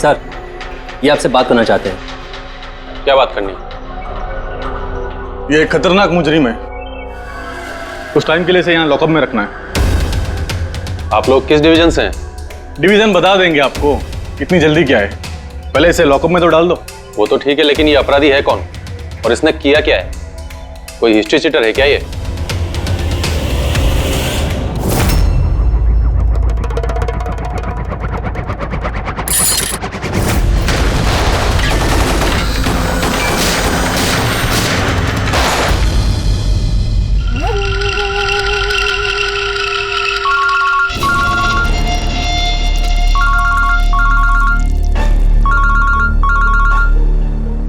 Sir, ये आपसे बात करना चाहते हैं। क्या बात करनी? ये एक खतरनाक मुजरिम है, कुछ टाइम के लिए इसे यहाँ लॉकअप में रखना है। आप लोग किस डिवीजन से हैं? डिवीजन बता देंगे आपको, इतनी जल्दी क्या है, पहले इसे लॉकअप में तो डाल दो। वो तो ठीक है, लेकिन ये अपराधी है कौन और इसने किया क्या है? कोई हिस्ट्री चीटर है क्या ये?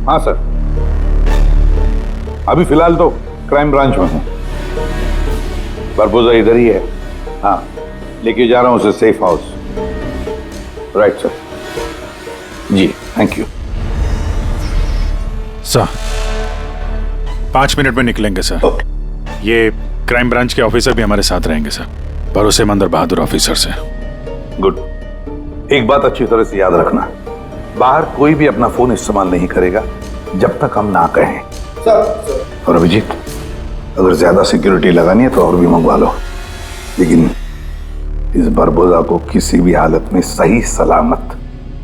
हाँ सर, अभी फिलहाल तो क्राइम ब्रांच में हूँ। बरबोजा इधर ही है। हाँ, लेके जा रहा हूँ उसे सेफ हाउस। Right sir. जी थैंक यू सर। 5 मिनट में निकलेंगे सर। ये क्राइम ब्रांच के ऑफिसर भी हमारे साथ रहेंगे सर, भरोसेमंद बहादुर ऑफिसर से। गुड। एक बात अच्छी तरह से याद रखना, बाहर कोई भी अपना फोन इस्तेमाल नहीं करेगा जब तक हम ना कहें। सर। और अभिजीत, अगर ज्यादा सिक्योरिटी लगानी है तो और भी मंगवा लो, लेकिन इस बरबोजा को किसी भी हालत में सही सलामत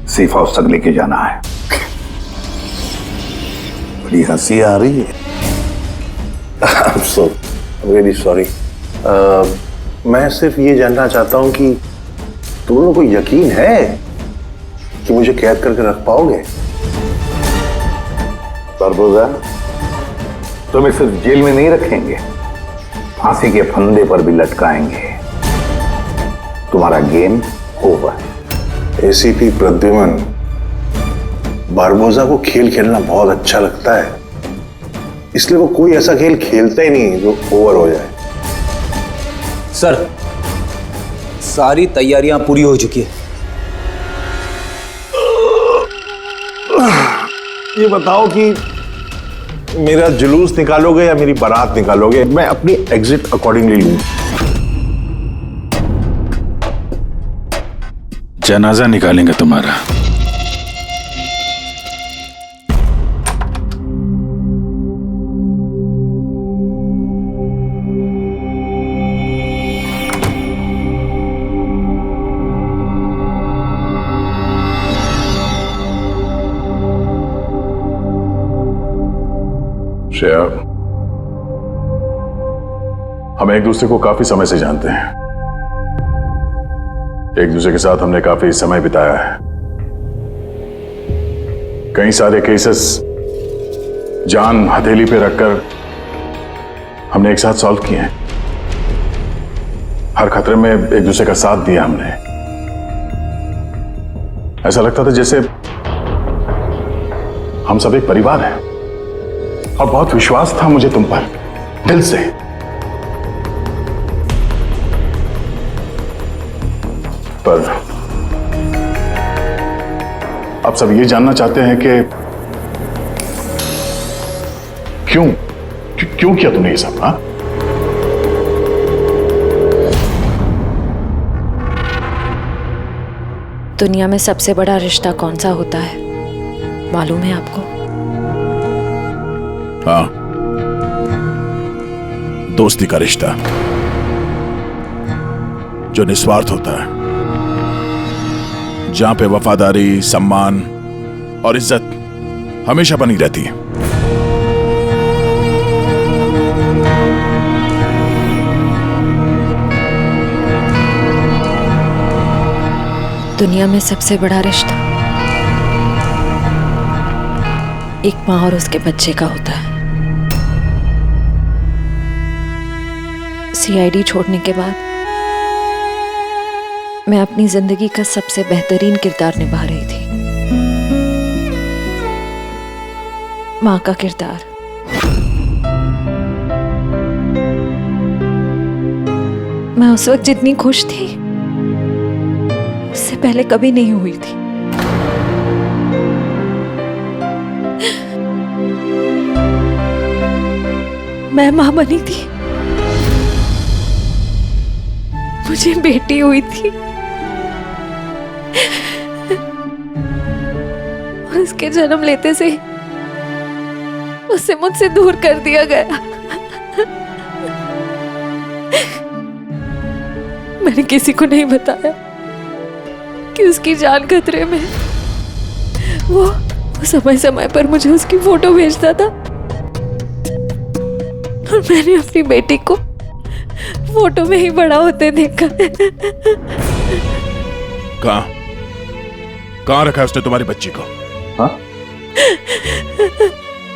सेफ हाउस तक लेके जाना है। बड़ी हंसी आ रही है। I'm so really sorry. मैं सिर्फ ये जानना चाहता हूं कि तुम लोगों को यकीन है कि मुझे कैद करके रख पाओगे? बरबोजा, तुम्हें सिर्फ जेल में नहीं रखेंगे, फांसी के फंदे पर भी लटकाएंगे। तुम्हारा game over. ACP Pradyuman, Barbosa को खेल खेलना बहुत अच्छा लगता है, इसलिए वो कोई ऐसा खेल खेलता ही नहीं जो ओवर हो जाए। सर, सारी तैयारियां पूरी हो चुकी है। ये बताओ कि मेरा जुलूस निकालोगे या मेरी बारात निकालोगे? मैं अपनी एग्जिट अकॉर्डिंगली लूं। जनाजा निकालेंगे तुम्हारा। श्रेया, हम एक दूसरे को काफी समय से जानते हैं, एक दूसरे के साथ हमने काफी समय बिताया है। कई सारे केसेस जान हथेली पे रखकर हमने एक साथ सॉल्व किए हैं। हर खतरे में एक दूसरे का साथ दिया हमने। ऐसा लगता था जैसे हम सब एक परिवार हैं, और बहुत विश्वास था मुझे तुम पर, दिल से। पर अब सब ये जानना चाहते हैं कि क्यों किया तूने ये सब? हाँ, दुनिया में सबसे बड़ा रिश्ता कौन सा होता है, मालूम है आपको? हाँ, दोस्ती का रिश्ता, जो निस्वार्थ होता है, जहां पे वफादारी, सम्मान और इज्जत हमेशा बनी रहती है। दुनिया में सबसे बड़ा रिश्ता एक माँ और उसके बच्चे का होता है। सीआईडी छोड़ने के बाद मैं अपनी जिंदगी का सबसे बेहतरीन किरदार निभा रही थी, माँ का किरदार। मैं उस वक्त जितनी खुश थी उससे पहले कभी नहीं हुई थी। मैं मां बनी थी, मुझे बेटी हुई थी, उसके जन्म लेते से उसे मुझसे दूर कर दिया गया। मैंने किसी को नहीं बताया कि उसकी जान खतरे में है। वो समय समय पर मुझे उसकी फोटो भेजता था और मैंने अपनी बेटी को फोटो में ही बड़ा होते देखा। कहाँ रखा है उसने तुम्हारी बच्ची को? हाँ?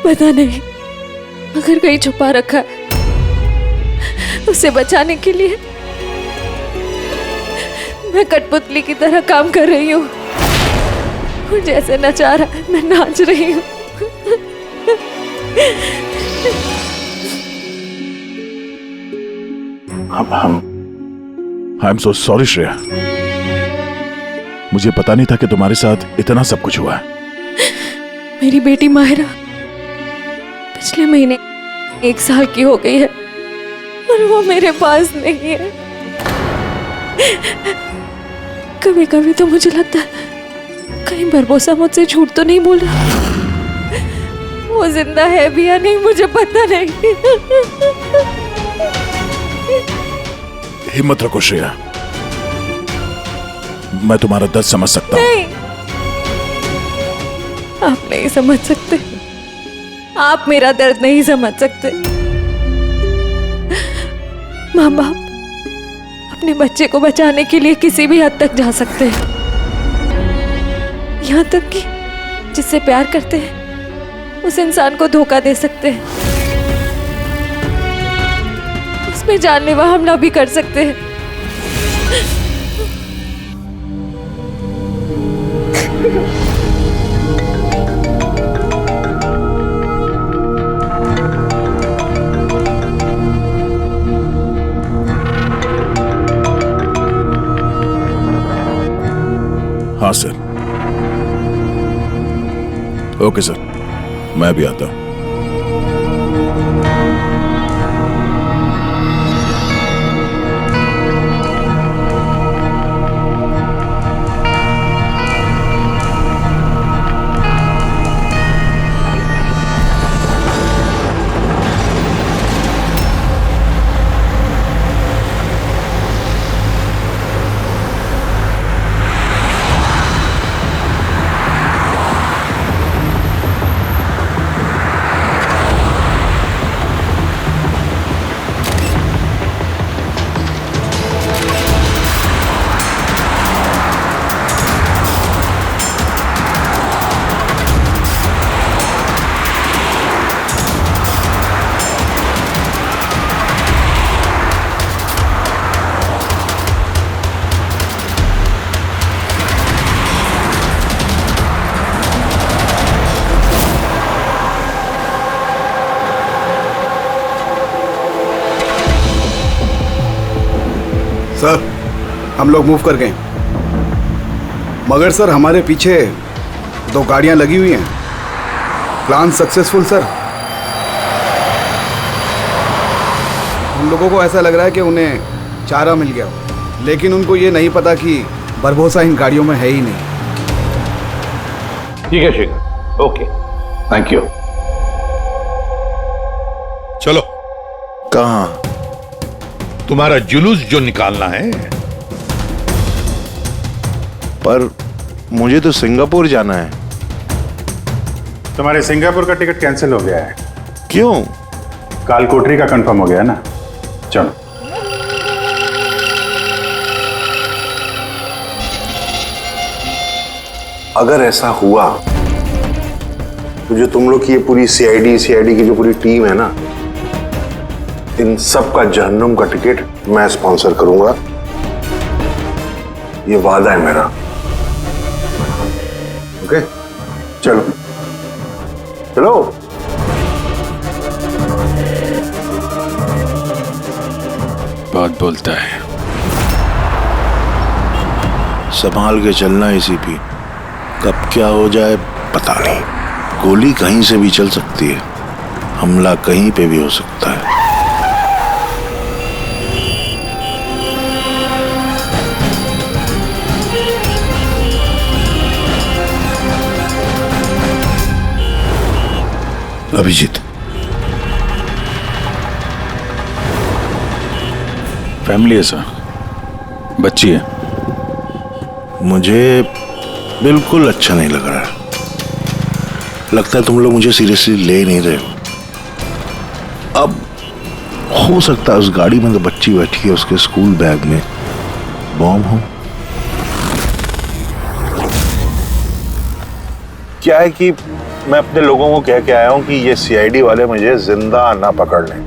पता नहीं, मगर कहीं छुपा रखा है। उसे बचाने के लिए मैं कठपुतली की तरह काम कर रही हूँ। वो जैसे नचा रहा है मैं नाच रही हूँ। I am so sorry Shreya, मुझे पता नहीं था कि तुम्हारे साथ इतना सब कुछ हुआ है। मेरी बेटी माहिरा पिछले महीने 1 साल की हो गई है और वो मेरे पास नहीं है। कभी कभी तो मुझे लगता है कहीं बरबोसा मुझसे झूठ तो नहीं बोल रहा। वो जिंदा है भी या नहीं मुझे पता नहीं। हिम्मत रखो श्रेया, मैं तुम्हारा दर्द समझ सकता हूँ। नहीं, आप नहीं समझ सकते। आप मेरा दर्द नहीं समझ सकते। माँ बाप अपने बच्चे को बचाने के लिए किसी भी हद तक जा सकते हैं, यहाँ तक कि जिससे प्यार करते हैं उस इंसान को धोखा दे सकते हैं, उसमें जानलेवा हमला भी कर सकते हैं। हाँ सर। ओके सर, मैं भी आता हूं। सर, हम लोग मूव कर गए, मगर सर हमारे पीछे 2 गाड़ियां लगी हुई हैं। Plan successful sir. हम लोगों को ऐसा लग रहा है कि उन्हें चारा मिल गया, लेकिन उनको ये नहीं पता कि बरबोसा इन गाड़ियों में है ही नहीं। ठीक है शेखर, ओके, थैंक यू। चलो, कहाँ? तुम्हारा जुलूस जो निकालना है। पर मुझे तो सिंगापुर जाना है। तुम्हारे सिंगापुर का टिकट कैंसिल हो गया है। क्यों? कालकोटरी का कंफर्म हो गया ना। चलो। अगर ऐसा हुआ तो जो तुम लोग की ये पूरी सीआईडी की जो पूरी टीम है ना, इन सब का जहन्नुम का टिकट मैं स्पॉन्सर करूंगा। ये वादा है मेरा। ओके, चलो चलो। बहुत बोलता है। संभाल के चलना एसीपी, कब क्या हो जाए पता नहीं। गोली कहीं से भी चल सकती है, हमला कहीं पे भी हो सकता है। अभिजीत, फैमिली है सर, बच्ची है। मुझे बिल्कुल अच्छा नहीं लग रहा है। लगता है तुम लोग मुझे सीरियसली ले नहीं रहे हो। अब हो सकता है उस गाड़ी में तो बच्ची बैठी है, उसके स्कूल बैग में बॉम्ब हो। क्या है कि मैं अपने लोगों को कह के आया हूं कि ये सीआईडी वाले मुझे जिंदा ना पकड़ लें।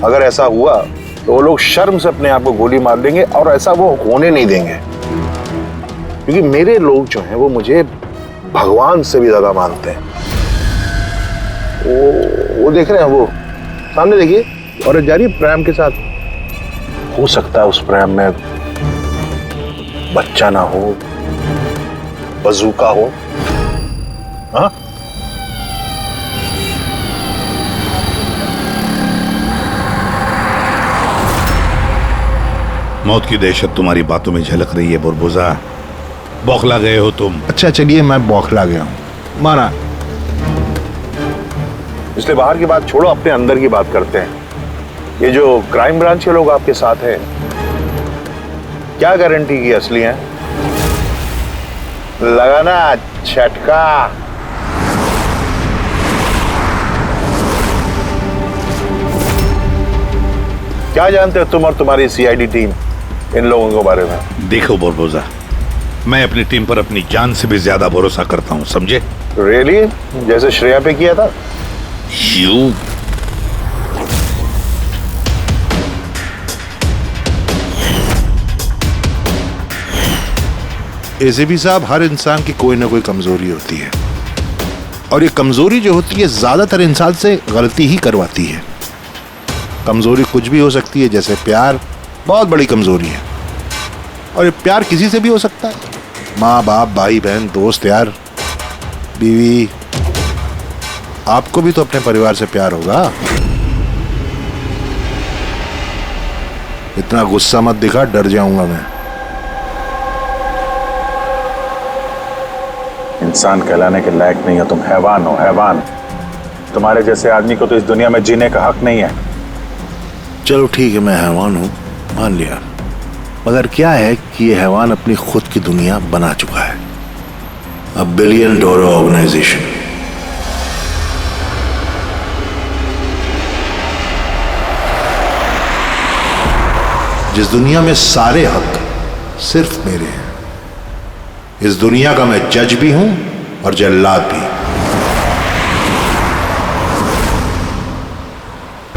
अगर ऐसा हुआ तो वो लोग शर्म से अपने आप को गोली मार देंगे, और ऐसा वो होने नहीं देंगे, क्योंकि मेरे लोग जो हैं वो मुझे भगवान से भी ज्यादा मानते हैं। वो देख रहे हैं, वो सामने देखिए, और जा रही है प्रेम के साथ। हो सकता है उस प्रेम में बच्चा ना हो, बजूका हो। हाँ, मौत की दहशत तुम्हारी बातों में झलक रही है बुरबुजा। बौखला गए हो तुम। अच्छा चलिए, मैं बौखला गया हूं, माना। इसलिए बाहर की बात छोड़ो, अपने अंदर की बात करते हैं। ये जो क्राइम ब्रांच के लोग आपके साथ हैं, क्या गारंटी की असली हैं? लगा ना झटका। क्या जानते हो तुम और तुम्हारी सीआईडी टीम इन लोगों के बारे में? देखो बुरबुजा, मैं अपनी टीम पर अपनी जान से भी ज्यादा भरोसा करता हूं, समझे? रियली? जैसे श्रेया पे किया था? यू एसीपी साहब, हर इंसान की कोई ना कोई कमजोरी होती है, और ये कमजोरी जो होती है ज्यादातर इंसान से गलती ही करवाती है। कमजोरी कुछ भी हो सकती है, जैसे प्यार बहुत बड़ी कमजोरी है, और ये प्यार किसी से भी हो सकता है। माँ बाप, भाई बहन, दोस्त, यार, बीवी। आपको भी तो अपने परिवार से प्यार होगा। इतना गुस्सा मत दिखा, डर जाऊंगा मैं। इंसान कहलाने के लायक नहीं हो तुम, हैवान हो, हैवान। तुम्हारे जैसे आदमी को तो इस दुनिया में जीने का हक नहीं है। चलो ठीक है, मैं हैवान हूं, मान लिया। मगर क्या है कि ये हैवान अपनी खुद की दुनिया बना चुका है, $1 बिलियन ऑर्गेनाइजेशन। जिस दुनिया में सारे हक सिर्फ मेरे हैं। इस दुनिया का मैं जज भी हूं और जल्लाद भी।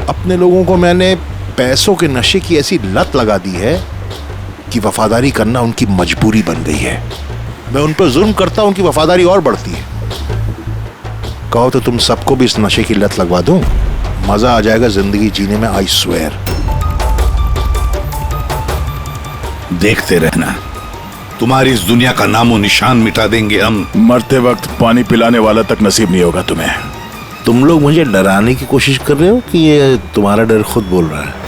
अपने लोगों को मैंने पैसों के नशे की ऐसी लत लगा दी है कि वफादारी करना उनकी मजबूरी बन गई है। मैं उन पर जुल्म करता हूं, उनकी वफादारी और बढ़ती है। कहो तो तुम सबको भी इस नशे की लत लगवा दूं, मजा आ जाएगा जिंदगी जीने में, आई स्वेयर। देखते रहना, तुम्हारी इस दुनिया का नामो निशान मिटा देंगे हम। मरते वक्त पानी पिलाने वाला तक नसीब नहीं होगा तुम्हें। तुम लोग मुझे डराने की कोशिश कर रहे हो कि ये तुम्हारा डर खुद बोल रहा है?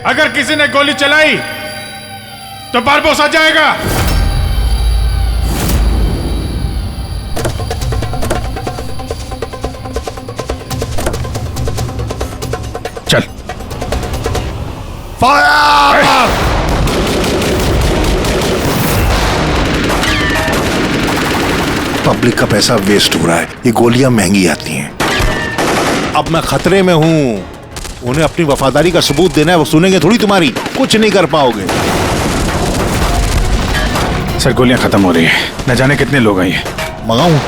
अगर किसी ने गोली चलाई तो बारबोस आ जाएगा। चल। फायर! पब्लिक का पैसा वेस्ट हो रहा है, ये गोलियां महंगी आती हैं। अब मैं खतरे में हूं। उन्हें अपनी वफादारी का सबूत देना है, वो सुनेंगे थोड़ी तुम्हारी, कुछ नहीं कर पाओगे। सर गोलियां खत्म हो रही हैं, न जाने कितने लोग आए हैं। मंगाऊं?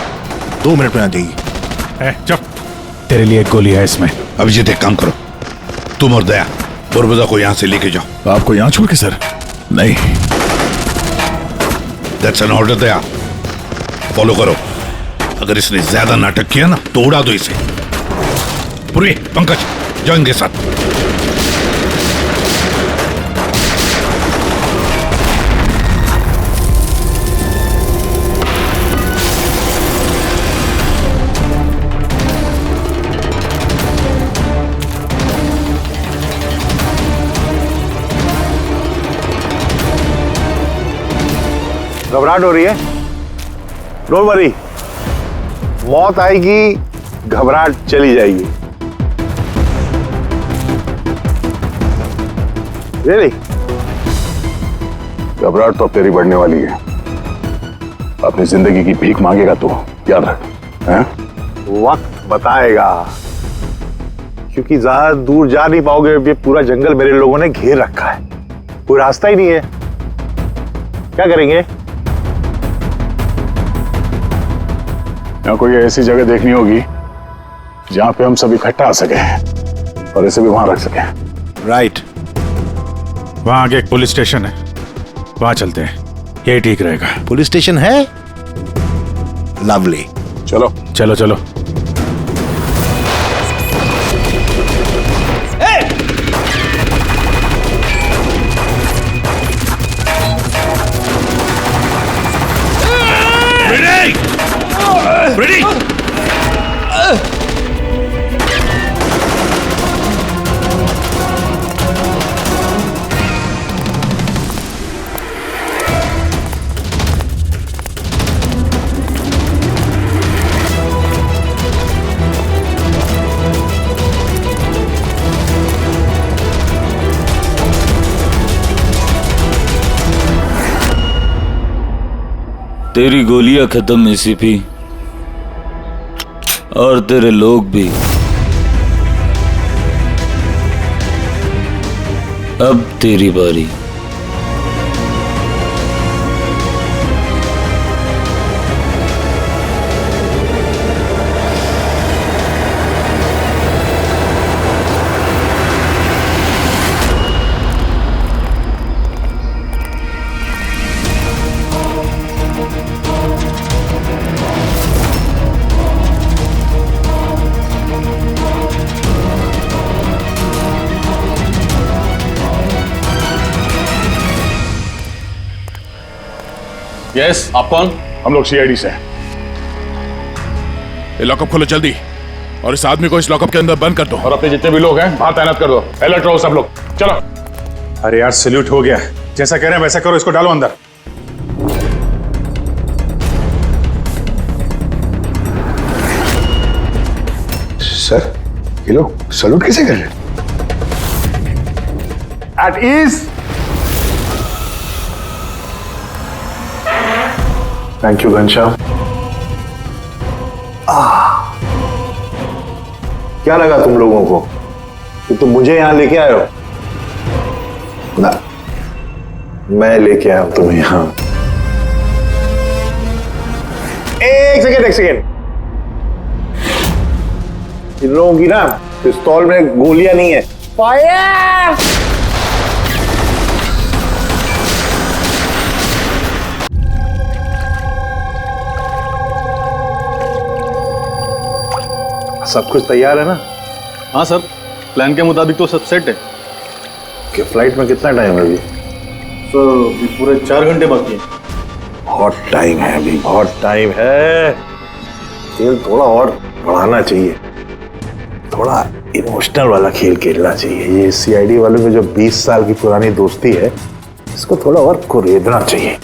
2 मिनट में आ जाएगी। चुप, तेरे लिए एक गोली है इसमें। अभिजीत एक काम करो, तुम और दया बुरबुजा को यहां से लेके जाओ। आपको यहां छोड़ के सर? नहीं, that's an order Daya. Follow करो। अगर इसने ज्यादा नाटक किया ना तो उड़ा दो इसे। पूर्वी, पंकज जाओ इनके साथ। घबराहट हो रही है? डोंट वरी, मौत आएगी, घबराहट चली जाएगी। रियली? घबराहट तो अब तेरी बढ़ने वाली है। अपनी जिंदगी की भीख मांगेगा तू, याद रख। हैं? वक्त बताएगा, क्योंकि ज्यादा दूर जा नहीं पाओगे। ये पूरा जंगल मेरे लोगों ने घेर रखा है, कोई रास्ता ही नहीं है। क्या करेंगे? यहाँ कोई ऐसी जगह देखनी होगी जहां पे हम सब इकट्ठा आ सके और इसे भी वहां रख सके। राइट। वहां आगे एक पुलिस स्टेशन है, वहां चलते हैं, ये ठीक रहेगा। पुलिस स्टेशन है? लवली। चलो चलो चलो। रेडी? तेरी गोलियां खत्म एसीपी, और तेरे लोग भी। अब तेरी बारी। यस, आप कौन? हम लोग सीआईडी से हैं। ये लॉकअप खोलो जल्दी, और इस आदमी को इस लॉकअप के अंदर बंद कर दो। और अपने जितने भी लोग हैं बाहर तैनात कर दो। अलर्ट रहो सब लोग। चलो। अरे यार, सैल्यूट हो गया। जैसा कह रहे हैं वैसा करो, इसको डालो अंदर। सर, ये लोग सैल्यूट कैसे कर रहे हैं? At ease. Thank you Ghanshyam. क्या लगा तुम लोगों को कि तुम मुझे यहां लेके आए हो? ना, मैं लेके आया हूं तुम्हें यहां। एक सेकेंड। इन लोगों की ना पिस्तौल में गोलियां नहीं है। फायर! सब कुछ तैयार है ना? हाँ सर, प्लान के मुताबिक तो सब सेट है। कि फ्लाइट में कितना टाइम है अभी? सर पूरे 4 घंटे बाकी हैं। बहुत टाइम है अभी, बहुत टाइम है। खेल थोड़ा और बढ़ाना चाहिए, थोड़ा इमोशनल वाला खेल खेलना चाहिए। ये सीआईडी वालों में जो 20 साल की पुरानी दोस्ती है, इसको थोड़ा और कुरेदना चाहिए।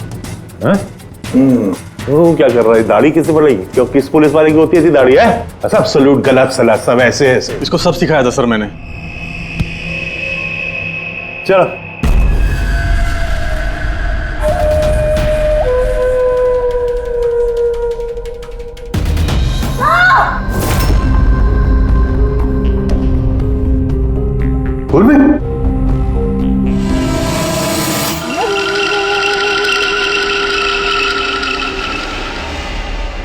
वो क्या कर रहा है? दाढ़ी किससे बढ़ेगी? क्यों, किस पुलिस वाले की होती है दाढ़ी? है सब सलूट, गलत सलाह, सब ऐसे ऐसे। इसको सब सिखाया था सर मैंने। चलो। बोल में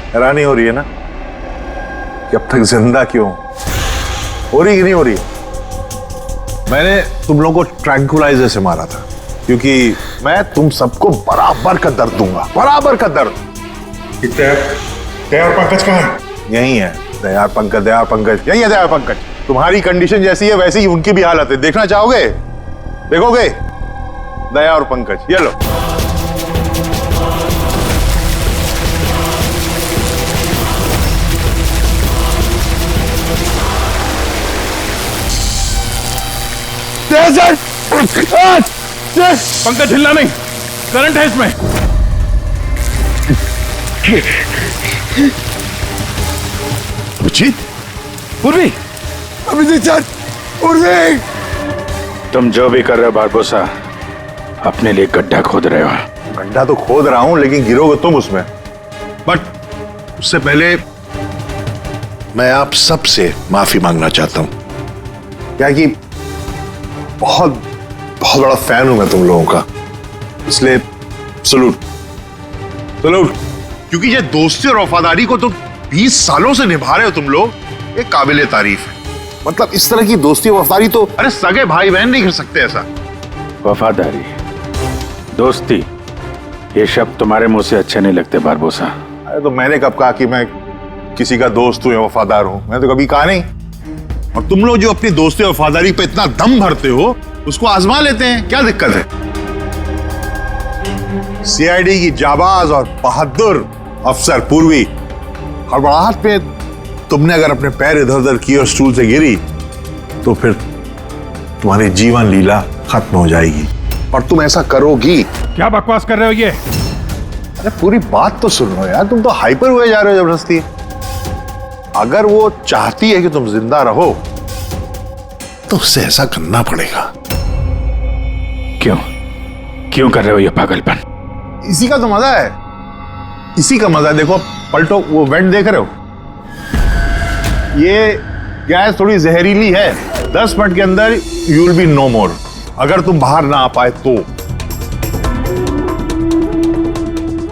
हैरानी हो रही है ना कि अब तक जिंदा क्यों? हो रही कि नहीं हो रही? मैंने तुम लोगों को ट्रैंकुलाइजर से मारा था, क्योंकि मैं तुम सबको बराबर का दर्द दूंगा, बराबर का दर्द। दया और पंकज कहाँ है? यही है दयार पंकज, दयार पंकज यही है दयार पंकज। तुम्हारी कंडीशन जैसी है वैसी ही उनकी भी हालत है। देखना चाहोगे? देखोगे? दया और पंकज, ये लो। पंकज हिलना नहीं, करंट है इसमें। अभिजीत, पूर्वी, अभिजीत सर, पूर्वी। तुम जो भी कर रहे हो बारबोसा, अपने लिए गड्ढा खोद रहे हो। गड्ढा तो खोद रहा हूं, लेकिन गिरोगे तुम उसमें। बट उससे पहले मैं आप सबसे माफी मांगना चाहता हूं। क्या कि बहुत बहुत बड़ा फैन हूं मैं तुम लोगों का, इसलिए सलूट सलूट। क्योंकि ये दोस्ती और वफादारी को तो 20 सालों से निभा रहे हो तुम लोग, ये काबिले तारीफ है। मतलब इस तरह की दोस्ती और वफादारी तो अरे सगे भाई बहन नहीं कर सकते ऐसा। वफादारी, दोस्ती, ये शब्द तुम्हारे मुंह से अच्छे नहीं लगते बारबोसा। अरे तो मैंने कब कहा कि मैं किसी का दोस्त हूं या वफादार हूं? मैं तो कभी कहा नहीं। और तुम लोग जो अपनी दोस्ती और वफादारी पे इतना दम भरते हो, उसको आजमा लेते हैं, क्या दिक्कत है? सीआईडी की जाबाज और बहादुर अफसर पूर्वी, हड़बड़ाहट पे तुमने अगर अपने पैर इधर उधर किए और स्टूल से गिरी तो फिर तुम्हारी जीवन लीला खत्म हो जाएगी। और तुम ऐसा करोगी। क्या बकवास कर रहे हो ये? अरे पूरी बात तो सुनो यार, तुम तो हाइपर हुए जा रहे हो जबरदस्ती। अगर वो चाहती है कि तुम जिंदा रहो तो उससे ऐसा करना पड़ेगा। क्यों क्यों कर रहे हो ये पागलपन? इसी का तो मजा है, इसी का मजा है। देखो पलटो, वो वेंट देख रहे हो? ये गैस थोड़ी जहरीली है, 10 मिनट के अंदर यू विल बी नो मोर। अगर तुम बाहर ना आ पाए तो।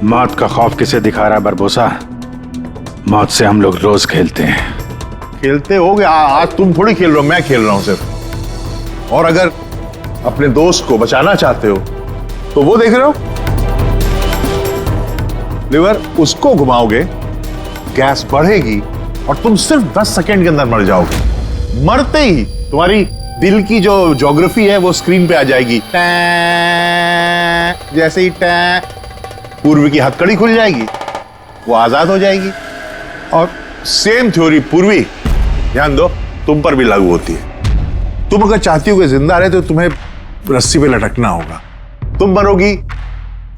मौत का खौफ किसे दिखा रहा है बारबोसा? मौत से हम लोग रोज खेलते हैं। खेलते होगे, आज तुम थोड़ी खेल रहे हो, मैं खेल रहा हूं सिर्फ। और अगर अपने दोस्त को बचाना चाहते हो तो वो देख रहे हो, लिवर, उसको घुमाओगे, गैस बढ़ेगी और तुम सिर्फ 10 सेकंड के अंदर मर जाओगे। मरते ही तुम्हारी दिल की जो ज्योग्राफी है वो स्क्रीन पे आ जाएगी। जैसे ही पूर्वी की हथकड़ी खुल जाएगी, वो आजाद हो जाएगी। और सेम थ्योरी पूर्वी, ध्यान दो, तुम पर भी लागू होती है। तुम अगर चाहती हो कि जिंदा रहे तो तुम्हें रस्सी पे लटकना होगा। तुम मरोगी,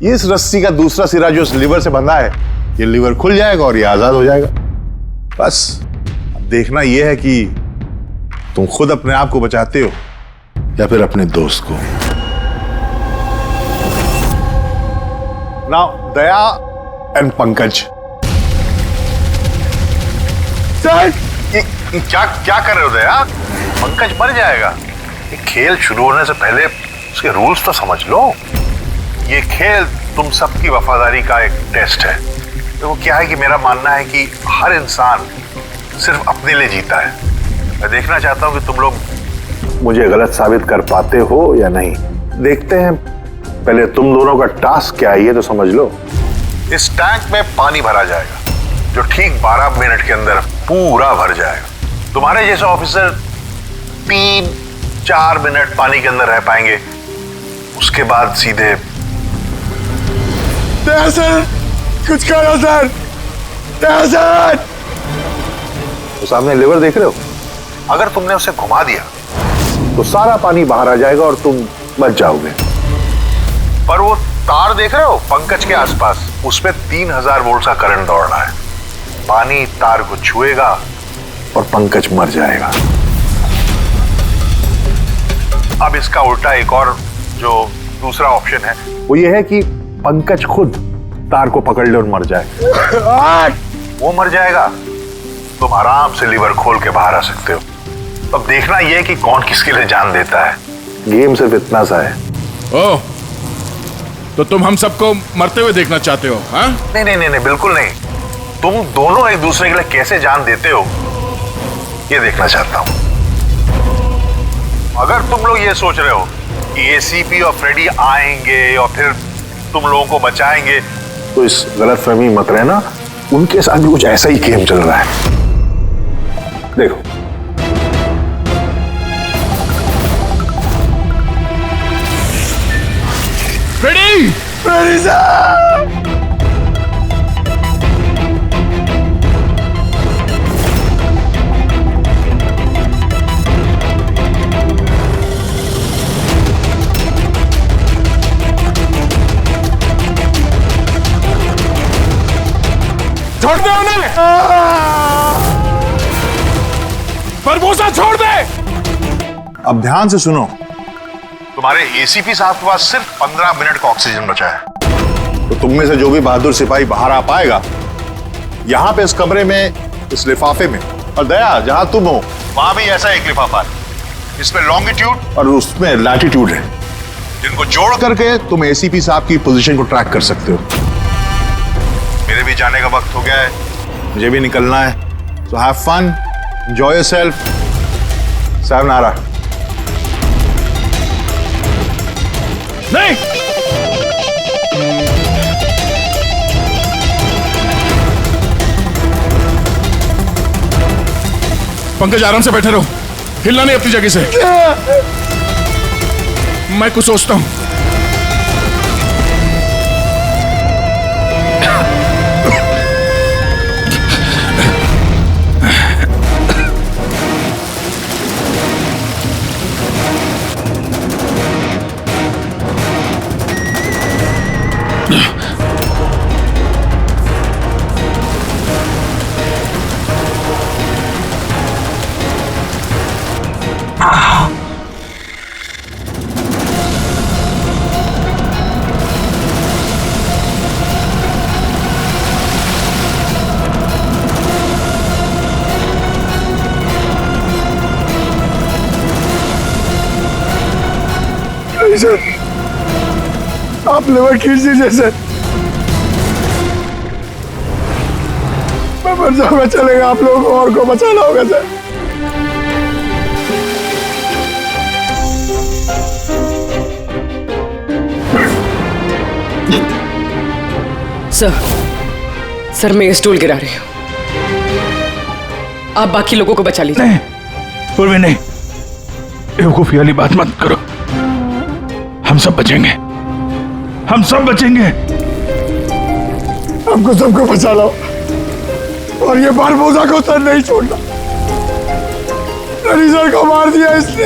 इस रस्सी का दूसरा सिरा जो लिवर से बंधा है, ये लिवर खुल जाएगा और ये आजाद हो जाएगा। बस अब देखना यह है कि तुम खुद अपने आप को बचाते हो या फिर अपने दोस्त को। Now Daya and Pankaj. Sir, ये क्या कर रहे हो दया? पंकज मर जाएगा। ये खेल शुरू होने से पहले उसके रूल्स तो समझ लो। ये खेल तुम सबकी वफादारी का एक टेस्ट है। तो वो क्या है कि मेरा मानना है कि हर इंसान सिर्फ अपने लिए जीता है। मैं देखना चाहता हूं कि तुम लोग मुझे गलत साबित कर पाते हो या नहीं। देखते हैं, पहले तुम दोनों का टास्क क्या है ये तो समझ लो। इस टैंक में पानी भरा जाएगा जो ठीक 12 मिनट के अंदर पूरा भर जाएगा। तुम्हारे जैसे ऑफिसर 3-4 मिनट पानी के अंदर रह पाएंगे, उसके बाद सीधे। सर, कुछ करो सर, सर। तो सामने लिवर देख रहे हो? अगर तुमने उसे घुमा दिया तो सारा पानी बाहर आ जाएगा और तुम बच जाओगे। पर वो तार देख रहे हो पंकज के आसपास, उसमें 3000 वोल्ट का करंट दौड़ रहा है। पानी तार को छुएगा और पंकज मर जाएगा। अब इसका उल्टा एक और जो दूसरा ऑप्शन है वो ये है कि पंकज खुद तार को पकड़ ले और मर जाए। वो मर जाएगा, तुम आराम से लीवर खोल के बाहर आ सकते हो। अब देखना यह है कि कौन किसके लिए जान देता है। गेम सिर्फ इतना सा है। ओह, तो तुम हम सबको मरते हुए देखना चाहते हो? हाँ? नहीं नहीं नहीं, बिल्कुल नहीं। तुम दोनों एक दूसरे के लिए कैसे जान देते हो ये देखना चाहता हूं। अगर तुम लोग ये सोच रहे हो कि एसीपी और फ्रेडी आएंगे और फिर तुम लोगों को बचाएंगे, तो इस गलतफहमी मत रहना, उनके साथ भी कुछ ऐसा ही गेम चल रहा है। देखो फ्रेडी, फ्रेडी साहब, छोड़ दे उन्हें। बरबोसा छोड़ दे। अब ध्यान से सुनो, तुम्हारे एसीपी साहब के पास सिर्फ 15 मिनट का ऑक्सीजन बचा है, तो तुम में से जो भी बहादुर सिपाही बाहर आ पाएगा, यहां पे इस कमरे में, इस लिफाफे में, और दया जहां तुम हो वहां भी ऐसा एक लिफाफा है, इसमें लॉन्गिट्यूड और उसमें लैटिट्यूड है, जिनको जोड़ करके तुम एसीपी साहब की पोजीशन को ट्रैक कर सकते हो। मेरे भी जाने का वक्त हो गया है, मुझे भी निकलना है, so have fun, enjoy yourself, sayonara। नहीं, पंकज आराम से बैठे रहो, हिलना नहीं अपनी जगह से। मैं कुछ सोचता हूं। सर, आप लिवर खींच दीजिए सर, मैं मर जाऊंगा, चलेगा, आप लोगों को और को बचाना होगा सर। सर मैं ये स्टूल गिरा रही हूं, आप बाकी लोगों को बचा लीजिए। नहीं पूर्वी, नहीं, बेवकूफी वाली बात मत करो, हम सब बचेंगे, हम सब बचेंगे। हमको सबको बचा लो, और ये बारबोसा को सर नहीं छोड़ना, सर को मार दिया इसने।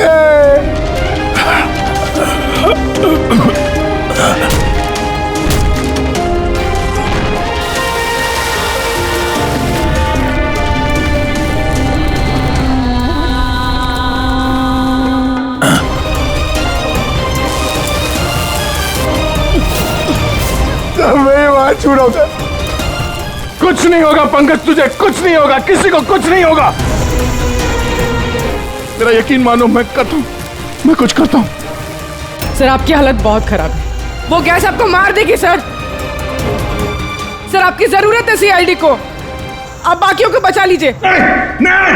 होता, कुछ नहीं होगा पंकज, तुझे कुछ नहीं होगा, किसी को कुछ नहीं होगा, मेरा यकीन मानो, मैं करता हूं, मैं कुछ करता हूं। सर आपकी हालत बहुत खराब है, वो गैस आपको मार देगी सर। सर आपकी जरूरत है सीआईडी को, आप बाकियों को बचा लीजिए। नहीं।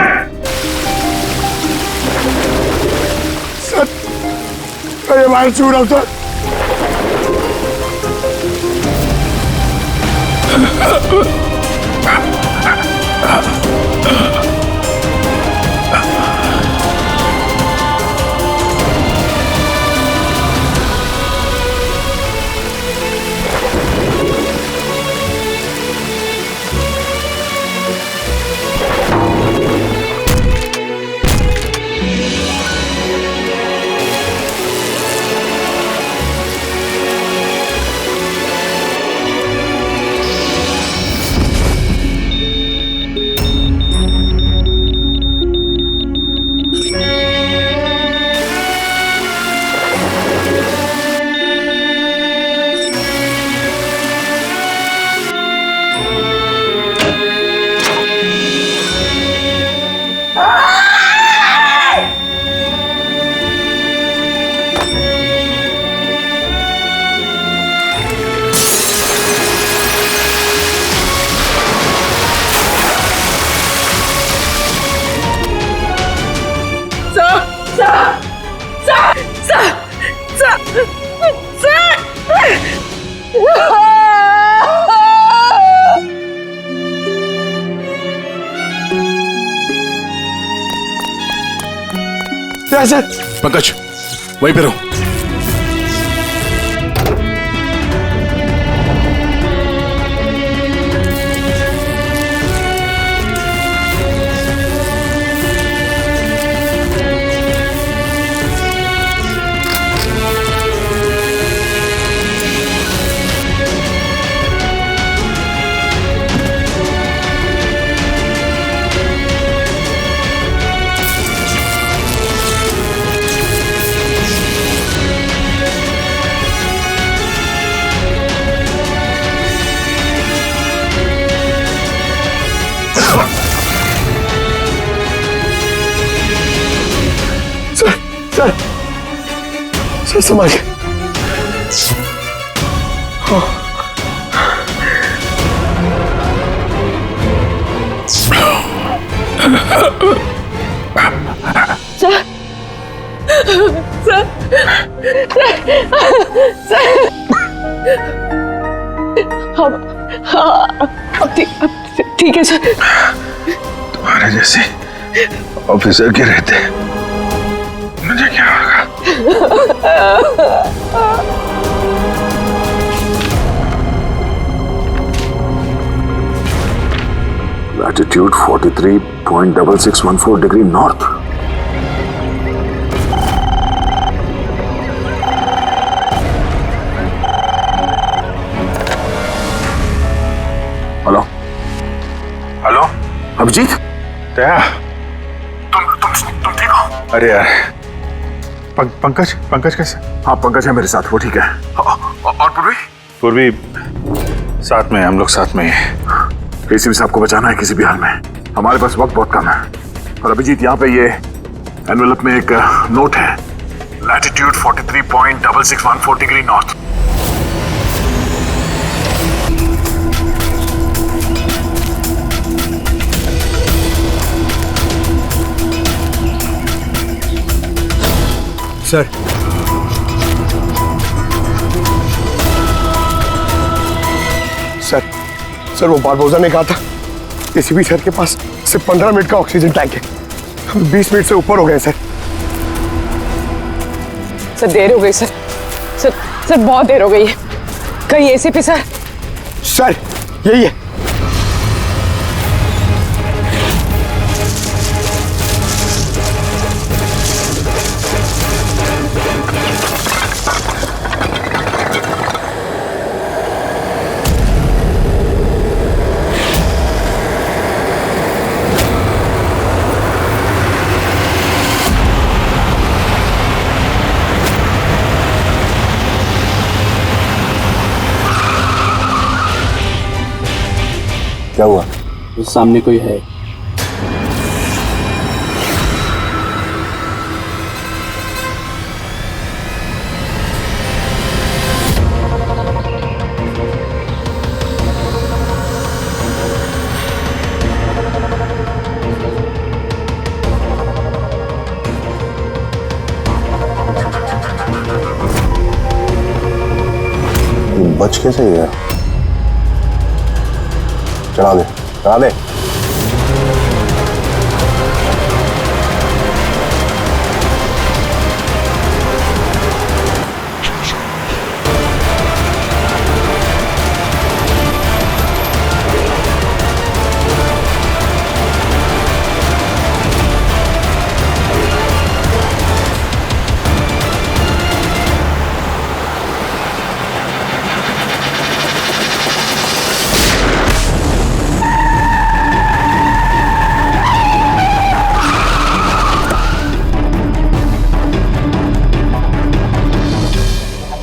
सर ये मार छू रहा हूं सर। सर। पंकज वहीं पे रहो। सर संभाल के। ठीक है सर। तुम्हारे जैसे ऑफिसर के रहते मुझे क्या होगा? Latitude 43.6614 degree north. Hello hello Abhijit, Daya, तुम ठीक हो? अरे यार पंकज कैसे? हाँ पंकज है मेरे साथ, वो ठीक है। और पूर्वी? पूर्वी साथ में, हम लोग साथ में हैं। एसीपी साहब को बचाना है किसी भी हाल में, हमारे पास वक्त बहुत कम है। और अभिजीत यहाँ पे ये एनवेलप में एक नोट है, latitude 43.6614 degree north. Sir sir वो बारबोजा ने कहा था एसीपी सर के पास सिर्फ 15 मिनट का ऑक्सीजन टैंक है, हम 20 मिनट से ऊपर हो गए सर। सर देर हो गई सर। सर बहुत देर हो गई है। कहीं एसीपी सर? सर यही है। क्या हुआ? उस सामने कोई है। बच कैसे गया? चढ़ा दे, चढ़ा दे।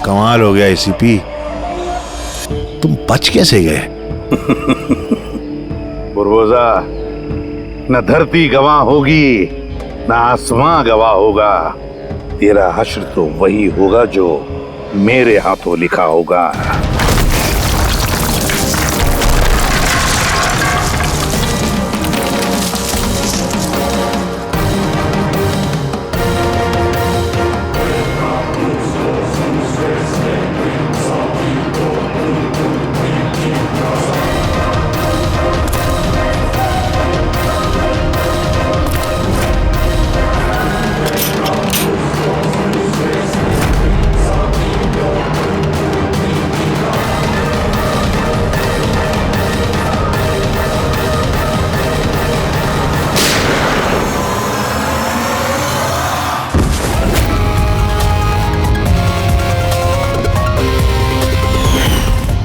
कमाल हो गया एसीपी, तुम बच कैसे गए? बुरबोजा, न धरती गवाह होगी न आसमां गवाह होगा, तेरा हश्र तो वही होगा जो मेरे हाथों लिखा होगा।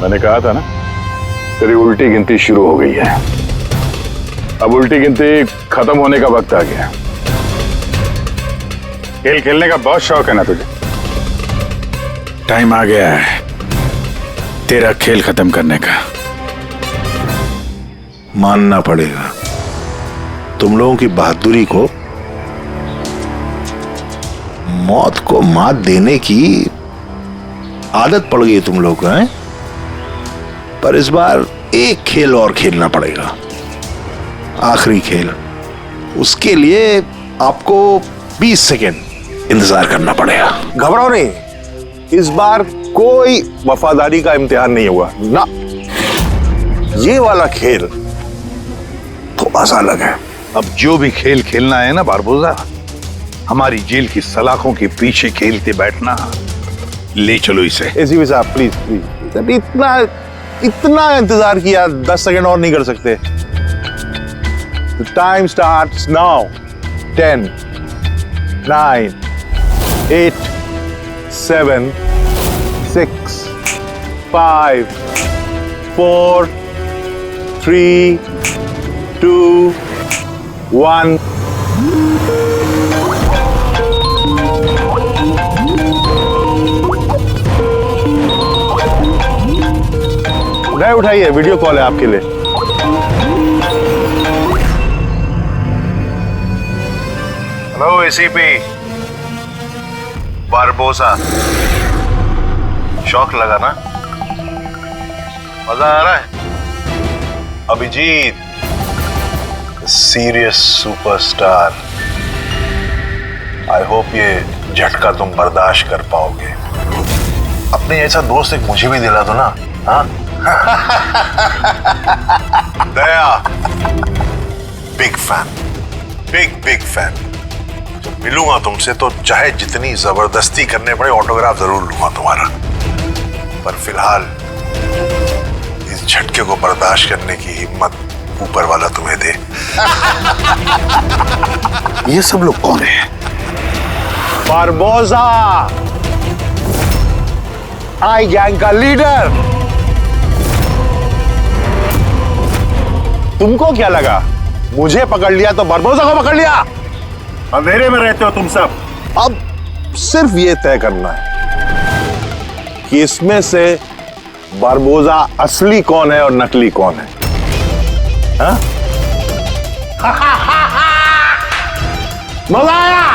मैंने कहा था ना, तेरी उल्टी गिनती शुरू हो गई है। अब उल्टी गिनती खत्म होने का वक्त आ गया। खेल खेलने का बहुत शौक है ना तुझे? टाइम आ गया है तेरा खेल खत्म करने का। मानना पड़ेगा, तुम लोगों की बहादुरी को, मौत को मात देने की आदत पड़ गई तुम लोगों को, हैं? पर इस बार एक खेल और खेलना पड़ेगा, आखिरी खेल। उसके लिए आपको 20 सेकेंड इंतजार करना पड़ेगा। घबराओ नहीं, इस बार कोई वफादारी का इम्तिहान नहीं हुआ ना। ये वाला खेल थोड़ा सा अलग है। अब जो भी खेल खेलना है ना बारबोसा, हमारी जेल की सलाखों के पीछे खेलते बैठना। ले चलो इसे। एसीपी साहब प्लीज प्लीज, इतना इंतजार किया, 10 सेकेंड और नहीं कर सकते? Time starts now. 10, 9, 8, 7, 6, 5, 4, 3, 2, 1। उठाइए, वीडियो कॉल है आपके लिए। हेलो एसीपी बारबोसा, शौक लगा ना? मजा आ रहा है? Abhijeet serious superstar, I hope ये झटका तुम बर्दाश्त कर पाओगे। अपने ऐसा दोस्त एक मुझे भी दिला दो ना। हाँ दया, बिग फैन, बिग फैन। जब मिलूंगा तुमसे तो चाहे जितनी जबरदस्ती करने पड़े ऑटोग्राफ जरूर लूंगा तुम्हारा। पर फिलहाल इस झटके को बर्दाश्त करने की हिम्मत ऊपर वाला तुम्हें दे। ये सब लोग कौन है? बारबोसा, आई गैंग का लीडर। तुमको क्या लगा मुझे पकड़ लिया तो बारबोसा को पकड़ लिया? अंधेरे में रहते हो तुम सब। अब सिर्फ ये तय करना है कि इसमें से बारबोसा असली कौन है और नकली कौन है। हाँ? मजा आया?